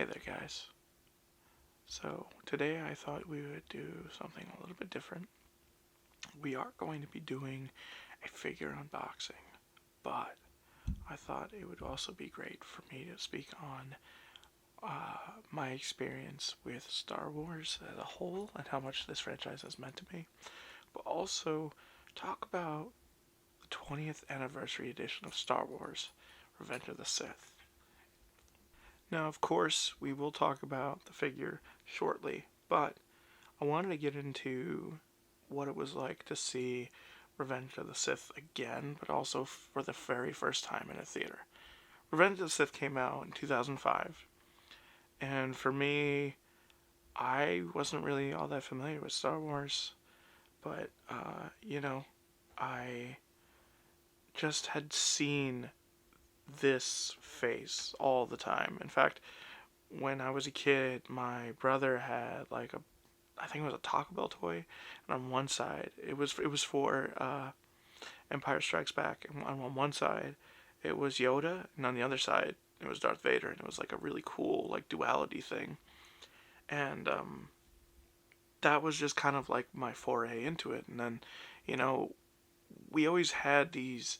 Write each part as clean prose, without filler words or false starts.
Hey there, guys. So, today I thought we would do something a little bit different. We are going to be doing a figure unboxing, but I thought it would also be great for me to speak on my experience with Star Wars as a whole and how much this franchise has meant to me, but also talk about the 20th anniversary edition of Star Wars Revenge of the Sith. Now, of course, we will talk about the figure shortly, but I wanted to get into what it was like to see Revenge of the Sith again, but also for the very first time in a theater. Revenge of the Sith came out in 2005, and for me, I wasn't really all that familiar with Star Wars, but, I just had seen this face all the time. In fact, when I was a kid, my brother had I think it was a Taco Bell toy, and on one side it was for Empire Strikes Back, and on one side it was Yoda, and on the other side it was Darth Vader, and it was like a really cool like duality thing, and that was just kind of like my foray into it, and then you know we always had these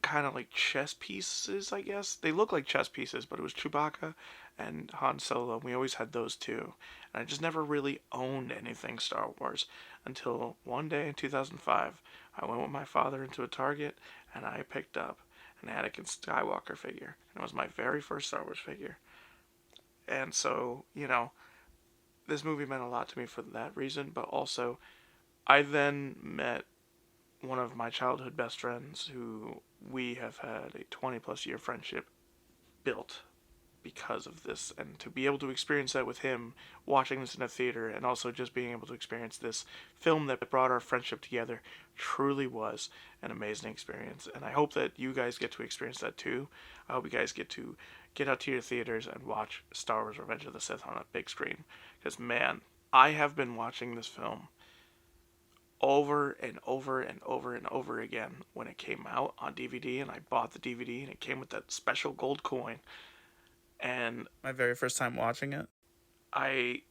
kind of like chess pieces, I guess. They look like chess pieces, but it was Chewbacca and Han Solo. And we always had those two. And I just never really owned anything Star Wars until one day in 2005. I went with my father into a Target and I picked up an Anakin Skywalker figure. And it was my very first Star Wars figure. And so, this movie meant a lot to me for that reason, but also I then met one of my childhood best friends who we have had a 20 plus year friendship built because of this, and to be able to experience that with him watching this in a theater and also just being able to experience this film that brought our friendship together truly was an amazing experience, and I hope that you guys get to experience that too. I hope you guys get to get out to your theaters and watch Star Wars Revenge of the Sith on a big screen, because man, I have been watching this film over and over and over and over again when it came out on DVD, and I bought the DVD and it came with that special gold coin. And my very first time watching it, I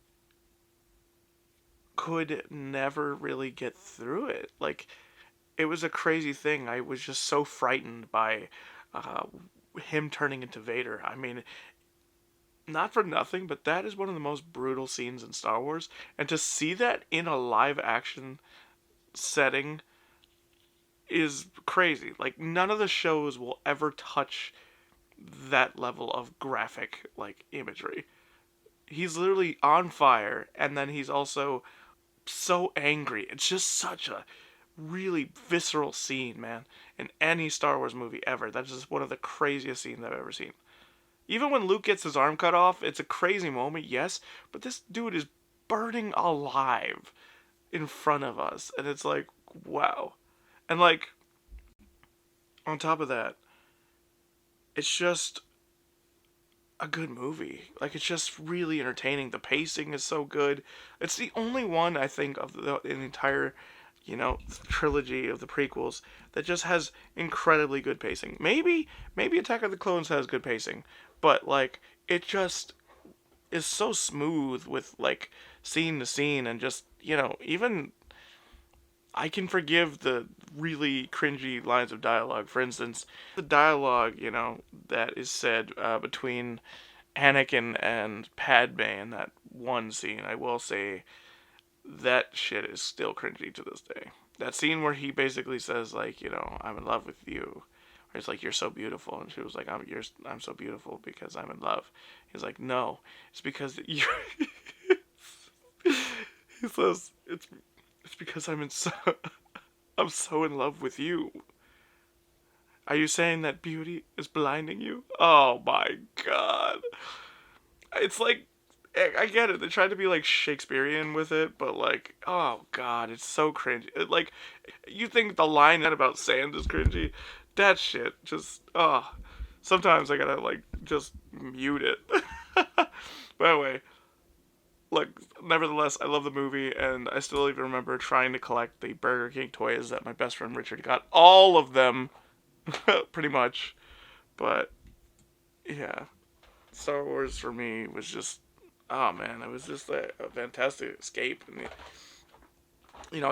could never really get through it. Like, it was a crazy thing. I was just so frightened by uh, him turning into Vader. I mean, not for nothing, but that is one of the most brutal scenes in Star Wars. And to see that in a live action setting is crazy. Like, none of the shows will ever touch that level of graphic like imagery. He's literally on fire, and then he's also so angry. It's just such a really visceral scene, man, in any Star Wars movie ever. That's just one of the craziest scenes I've ever seen. Even when Luke gets his arm cut off, it's a crazy moment, yes, but this dude is burning alive in front of us, and it's like, wow. And like, on top of that, it's just a good movie. Like, it's just really entertaining. The pacing is so good. It's the only one, I think, of the entire, trilogy of the prequels that just has incredibly good pacing. Maybe Attack of the Clones has good pacing, but like, it just is so smooth with like scene to scene, and just, even I can forgive the really cringy lines of dialogue. For instance, the dialogue, that is said between Anakin and Padme in that one scene, I will say that shit is still cringy to this day. That scene where he basically says, like, I'm in love with you. Or it's like, you're so beautiful. And she was like, I'm so beautiful because I'm in love. He's like, no, it's because you're... he says, it's because I'm so in love with you. Are you saying that beauty is blinding you? Oh my god. It's like, I get it. They tried to be like Shakespearean with it, but like, oh god, it's so cringy. Like, you think the line about sand is cringy? That shit just, sometimes I gotta like just mute it. But anyway, look, nevertheless, I love the movie, and I still even remember trying to collect the Burger King toys that my best friend Richard got. All of them, pretty much. But, yeah. Star Wars for me was just, oh man, it was just a fantastic escape. And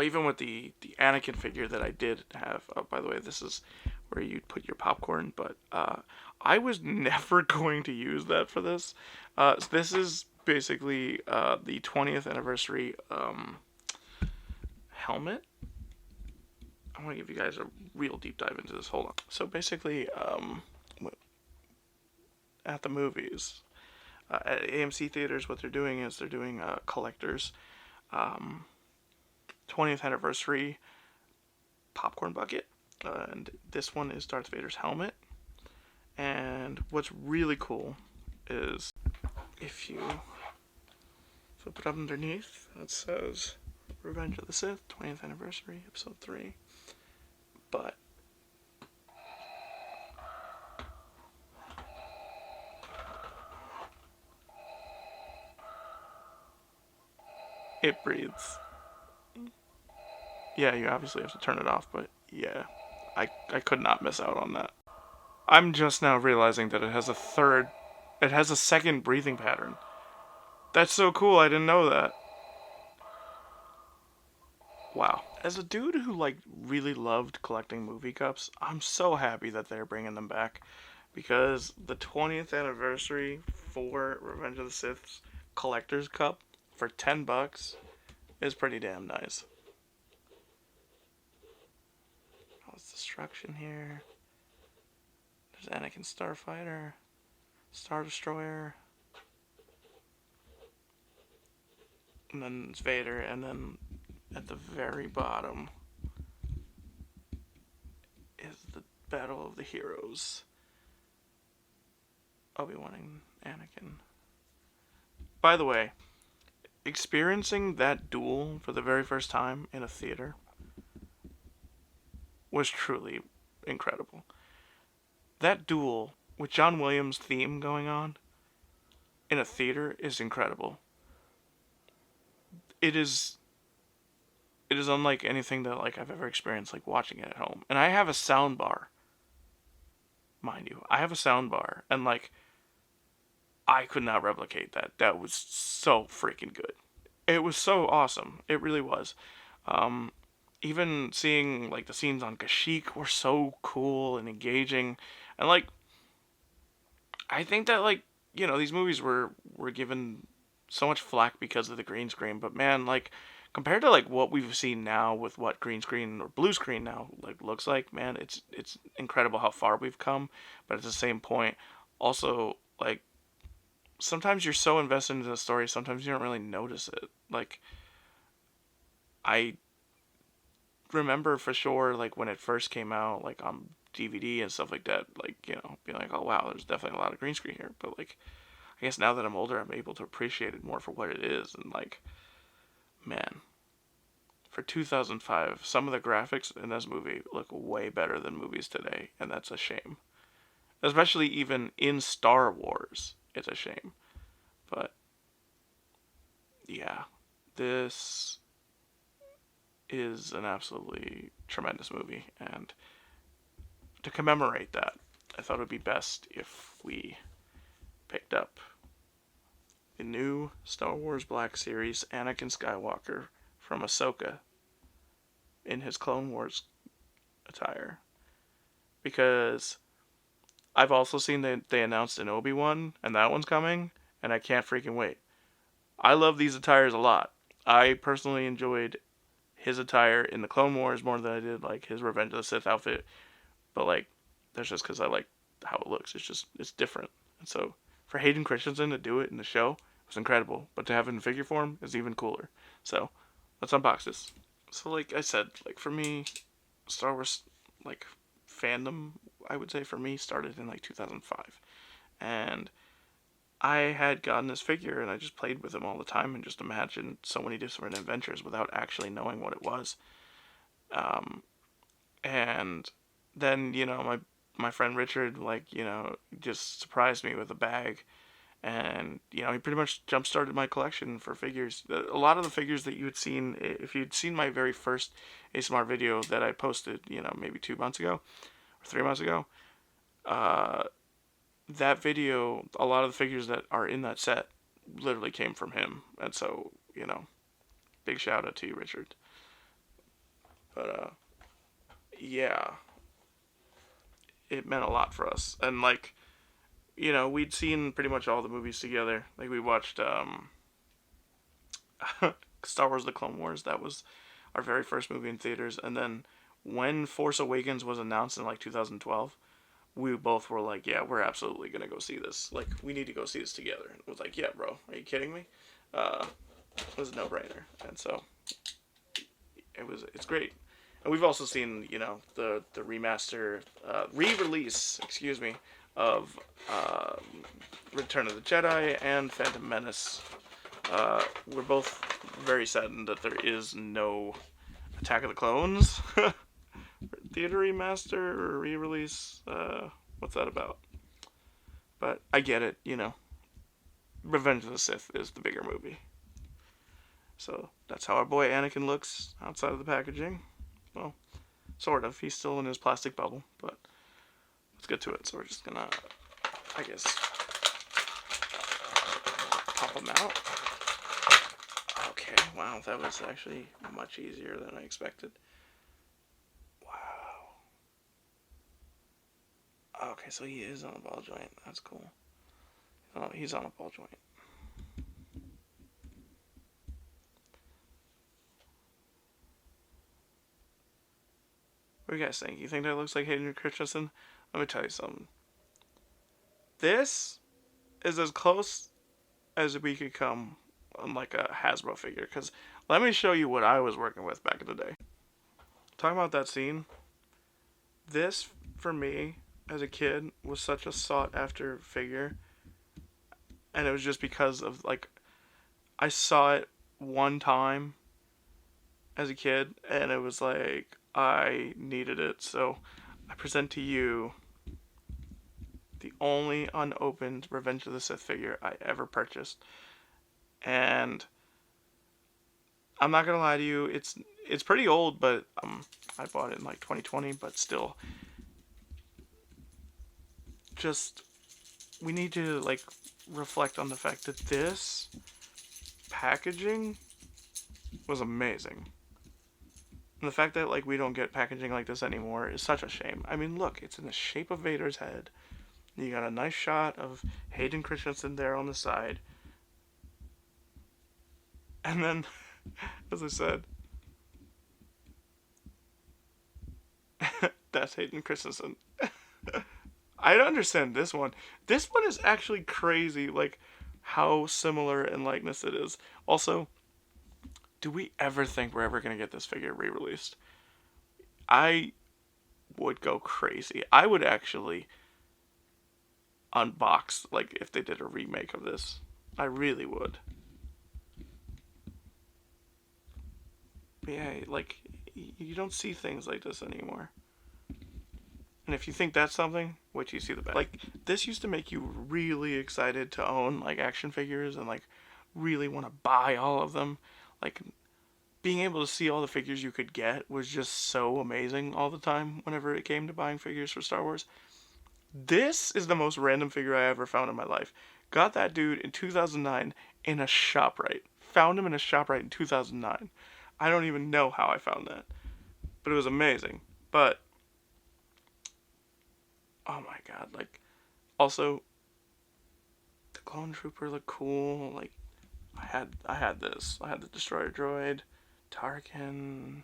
even with the Anakin figure that I did have. Oh, by the way, this is where you put your popcorn. But I was never going to use that for this. So this is basically the 20th anniversary helmet. I want to give you guys a real deep dive into this. Hold on. So basically, at the movies, at AMC theaters, what they're doing is they're doing collectors. 20th anniversary popcorn bucket. And this one is Darth Vader's helmet. And what's really cool is if you flip it up underneath, it says Revenge of the Sith, 20th anniversary, episode 3. But it breathes. Yeah, you obviously have to turn it off, but yeah, I could not miss out on that. I'm just now realizing that it has a second breathing pattern. That's so cool, I didn't know that. Wow. As a dude who really loved collecting movie cups, I'm so happy that they're bringing them back because the 20th anniversary for Revenge of the Sith's collector's cup for $10 is pretty damn nice. How's destruction here? There's Anakin Starfighter, Star Destroyer, and then it's Vader, and then at the very bottom is the Battle of the Heroes. Obi-Wan and Anakin. By the way, experiencing that duel for the very first time in a theater was truly incredible. That duel with John Williams' theme going on in a theater is incredible. It is unlike anything that I've ever experienced watching it at home. And I have a sound bar. Mind you, I have a sound bar and I could not replicate that. That was so freaking good. It was so awesome. It really was. Even seeing the scenes on Kashyyyk were so cool and engaging, and I think that these movies were given so much flack because of the green screen, but man, compared to what we've seen now with what green screen or blue screen now looks like, man, it's incredible how far we've come. But at the same point, also sometimes you're so invested into the story, sometimes you don't really notice it. I remember for sure when it first came out on DVD and stuff like that, being oh wow, there's definitely a lot of green screen here. But I guess now that I'm older, I'm able to appreciate it more for what it is. And man, for 2005, some of the graphics in this movie look way better than movies today, and that's a shame. Especially even in Star Wars, it's a shame. But yeah, this is an absolutely tremendous movie, and to commemorate that, I thought it would be best if we picked up the new Star Wars Black Series Anakin Skywalker from Ahsoka in his Clone Wars attire. Because I've also seen that they announced an Obi-Wan, and that one's coming, and I can't freaking wait. I love these attires a lot. I personally enjoyed his attire in the Clone Wars more than I did his Revenge of the Sith outfit. But that's just because I like how it looks. It's different. And so for Hayden Christensen to do it in the show was incredible. But to have it in figure form is even cooler. So let's unbox this. So like I said, for me, Star Wars fandom, I would say for me, started in 2005. And I had gotten this figure and I just played with him all the time and just imagined so many different adventures without actually knowing what it was. And then, my friend Richard, just surprised me with a bag. And, he pretty much jump-started my collection for figures. A lot of the figures that you had seen, if you'd seen my very first ASMR video that I posted, maybe 2 months ago, or 3 months ago, that video, a lot of the figures that are in that set literally came from him. And so, big shout out to you, Richard. But, yeah, it meant a lot for us. And, like, we'd seen pretty much all the movies together. Like, we watched, Star Wars The Clone Wars. That was our very first movie in theaters. And then when Force Awakens was announced in, like, 2012, we both were like, yeah, we're absolutely going to go see this. Like, we need to go see this together. And it was like, yeah, bro, are you kidding me? It was a no-brainer. And so, it's great. And we've also seen, the remaster, re-release, excuse me, of Return of the Jedi and Phantom Menace. We're both very saddened that there is no Attack of the Clones theater remaster or re-release. What's that about? But I get it, Revenge of the Sith is the bigger movie. So that's how our boy Anakin looks outside of the packaging. Well, sort of. He's still in his plastic bubble, but let's get to it. So we're just gonna, I guess, pop them out. Okay, wow, that was actually much easier than I expected. Wow. Okay, so he is on a ball joint. That's cool. Oh, he's on a ball joint. What do you guys think? You think that looks like Hayden Christensen? Let me tell you something. This is as close as we could come on like a Hasbro figure. Because let me show you what I was working with back in the day. Talking about that scene. This, for me, as a kid, was such a sought after figure. And it was just because of, like, I saw it one time as a kid. And it was like, I needed it. So I present to you the only unopened Revenge of the Sith figure I ever purchased. And I'm not gonna lie to you, it's pretty old, but I bought it in like 2020, but still, just, we need to like reflect on the fact that this packaging was amazing. And the fact that like we don't get packaging like this anymore is such a shame. I mean, look, it's in the shape of Vader's head. You got a nice shot of Hayden Christensen there on the side. And then, as I said, that's Hayden Christensen. I understand this one. This one is actually crazy, like, how similar in likeness it is. Also, do we ever think we're ever going to get this figure re-released? I would go crazy. I would actually unbox, like, if they did a remake of this. I really would. But yeah, like, you don't see things like this anymore. And if you think that's something, wait till you see the back. Like, this used to make you really excited to own, like, action figures and, like, really want to buy all of them. Like, being able to see all the figures you could get was just so amazing all the time whenever it came to buying figures for Star Wars. This is the most random figure I ever found in my life. Got that dude in 2009 in a ShopRite. Found him in a ShopRite in 2009. I don't even know how I found that. But it was amazing. But, oh my god, like, also, the Clone Trooper looked cool. Like, I had this. I had the Destroyer Droid, Tarkin.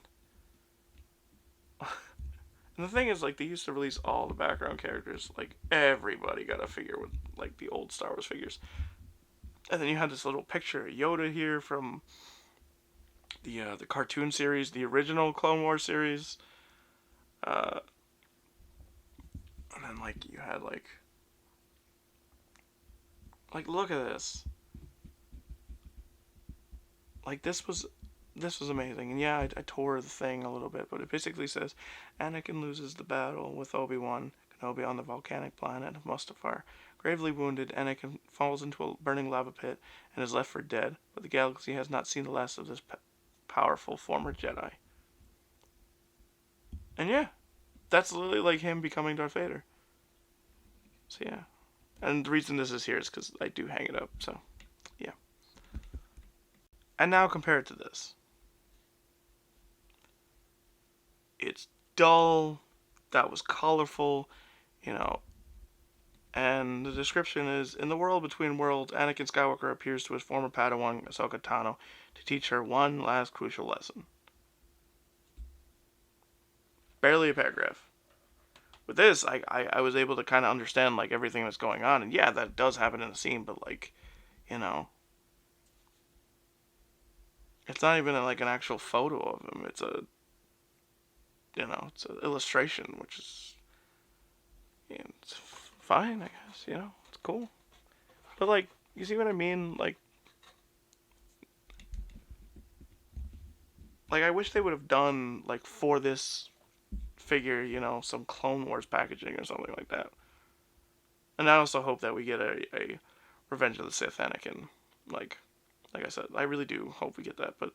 And the thing is, like, they used to release all the background characters. Like, everybody got a figure with, like, the old Star Wars figures. And then you had this little picture of Yoda here from the cartoon series, the original Clone Wars series. And then, like, you had, like, look at this. Like, this was amazing. And yeah, I tore the thing a little bit, but it basically says, Anakin loses the battle with Obi-Wan Kenobi on the volcanic planet of Mustafar. Gravely wounded, Anakin falls into a burning lava pit and is left for dead, but the galaxy has not seen the last of this powerful former Jedi. And yeah, that's literally like him becoming Darth Vader. So yeah, And the reason this is here is because I do hang it up, so yeah. And now compare it to this. It's dull, that was colorful, you know, and the description is, in the world between worlds, Anakin Skywalker appears to his former Padawan, Ahsoka Tano, to teach her one last crucial lesson. Barely a paragraph. With this, I was able to kind of understand, like, everything that's going on, and yeah, that does happen in the scene, but, like, you know, it's not even, like, an actual photo of him. It's a, you know, it's an illustration, which is, you know, it's fine, I guess, you know, it's cool. But, like, you see what I mean? Like I wish they would have done, like, for this figure, you know, some Clone Wars packaging or something like that. And I also hope that we get a Revenge of the Sith Anakin. Like I said, I really do hope we get that, but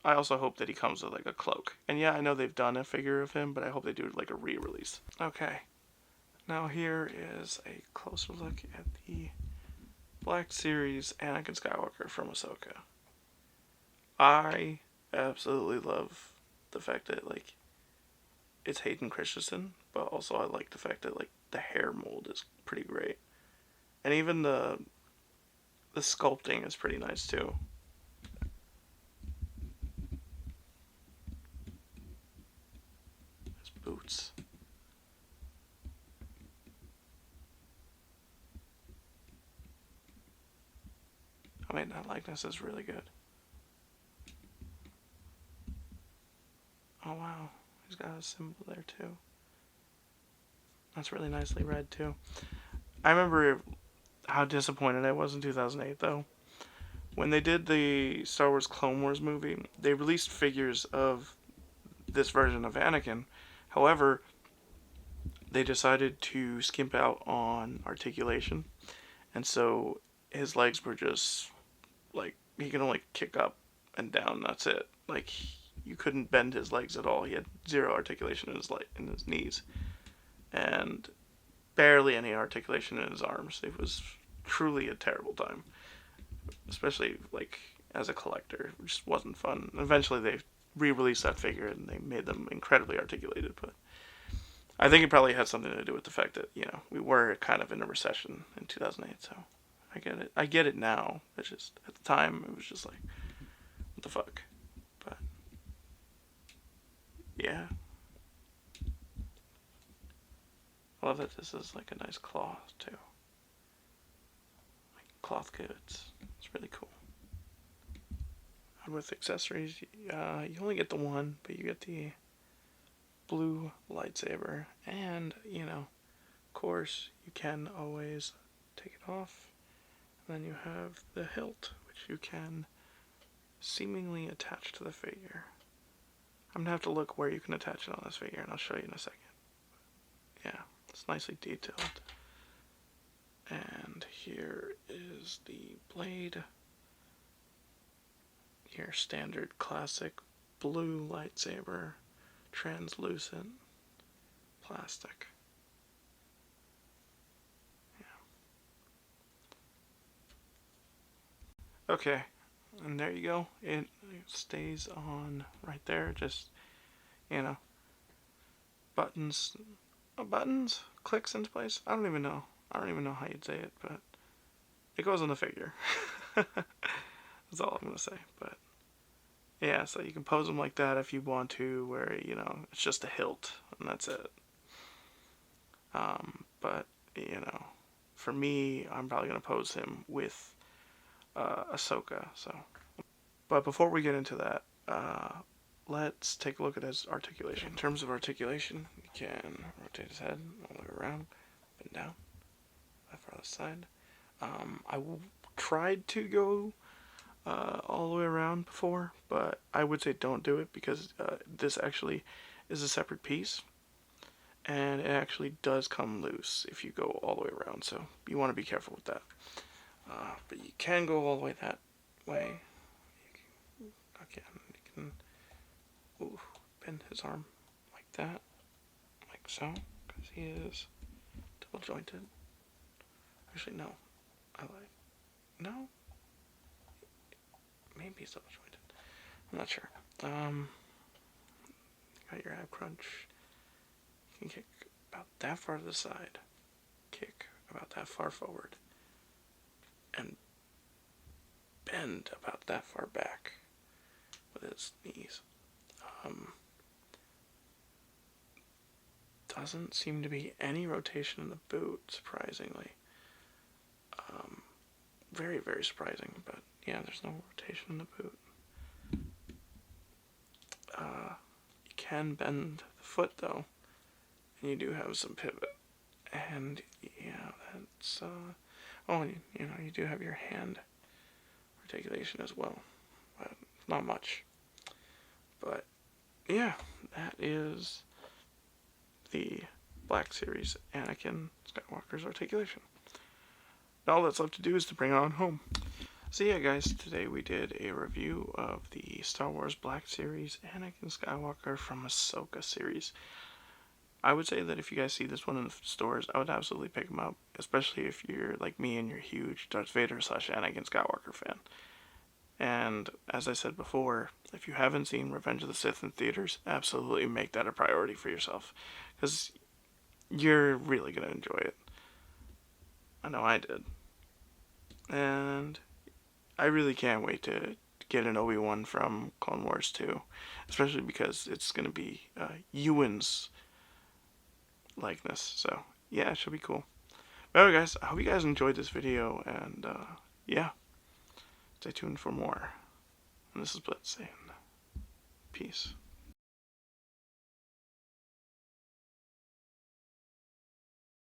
I also hope that he comes with, like, a cloak. And yeah, I know they've done a figure of him, but I hope they do, like, a re-release. Okay, now here is a closer look at the Black Series Anakin Skywalker from Ahsoka. I absolutely love the fact that, like, it's Hayden Christensen, but also I like the fact that, like, the hair mold is pretty great. And even the sculpting is pretty nice too. His boots. I mean, that likeness is really good. Oh wow, he's got a symbol there too. That's really nicely read too. I remember how disappointed I was in 2008 though. When they did the Star Wars Clone Wars movie, they released figures of this version of Anakin. However, they decided to skimp out on articulation, and so his legs were just, like, he could only kick up and down. That's it. Like, you couldn't bend his legs at all. He had zero articulation in his knees, and barely any articulation in his arms. It was truly a terrible time, especially, like, as a collector. It just wasn't fun. Eventually, they re-released that figure and they made them incredibly articulated, but I think it probably had something to do with the fact that, you know, we were kind of in a recession in 2008, so I get it. I get it now. It's just, at the time, it was just like, what the fuck? But, yeah. I love that this is, like, a nice cloth, too. Like, cloth goods. It's really cool. And with accessories, you only get the one, but you get the blue lightsaber, and, you know, of course, you can always take it off. And then you have the hilt, which you can seemingly attach to the figure. I'm gonna have to look where you can attach it on this figure, and I'll show you in a second. Yeah, it's nicely detailed. And here is the blade. Your standard classic blue lightsaber, translucent plastic. Yeah. Okay, and there you go. It stays on right there. Just, you know, buttons, clicks into place. I don't even know how you'd say it, but it goes on the figure. That's all I'm gonna say. But yeah, so you can pose them like that if you want to, where, you know, it's just a hilt and that's it. But, you know, for me, I'm probably gonna pose him with Ahsoka. So, but before we get into that, let's take a look at his articulation. In terms of articulation, you can rotate his head all the way around, up and down, left, right, left side. I tried to go all the way around before, but I would say don't do it, because this actually is a separate piece, and it actually does come loose if you go all the way around, so you want to be careful with that. But you can go all the way that way. Again, you can bend his arm like that, like so, because he is double jointed. Actually, no. I lied. No? Maybe he's double jointed. I'm not sure. Got your ab crunch. You can kick about that far to the side. Kick about that far forward. And bend about that far back with his knees. Doesn't seem to be any rotation in the boot, surprisingly. Very, very surprising, but yeah, there's no rotation in the boot. You can bend the foot, though, and you do have some pivot. And yeah, that's, oh, you know, you do have your hand articulation as well, but not much. But yeah, that is the Black Series Anakin Skywalker's articulation. All that's left to do is to bring it on home. So yeah, guys, today we did a review of the Star Wars Black Series Anakin Skywalker from Ahsoka series. I would say that if you guys see this one in the stores, I would absolutely pick them up, especially if you're like me and you're a huge Darth Vader / Anakin Skywalker fan. And as I said before, if you haven't seen Revenge of the Sith in theaters, absolutely make that a priority for yourself, because you're really going to enjoy it. I know I did. And I really can't wait to get an Obi-Wan from Clone Wars 2, especially because it's going to be Ewan's likeness. So yeah, it should be cool. But anyway, guys, I hope you guys enjoyed this video, and yeah, stay tuned for more. And this is Blitz saying peace.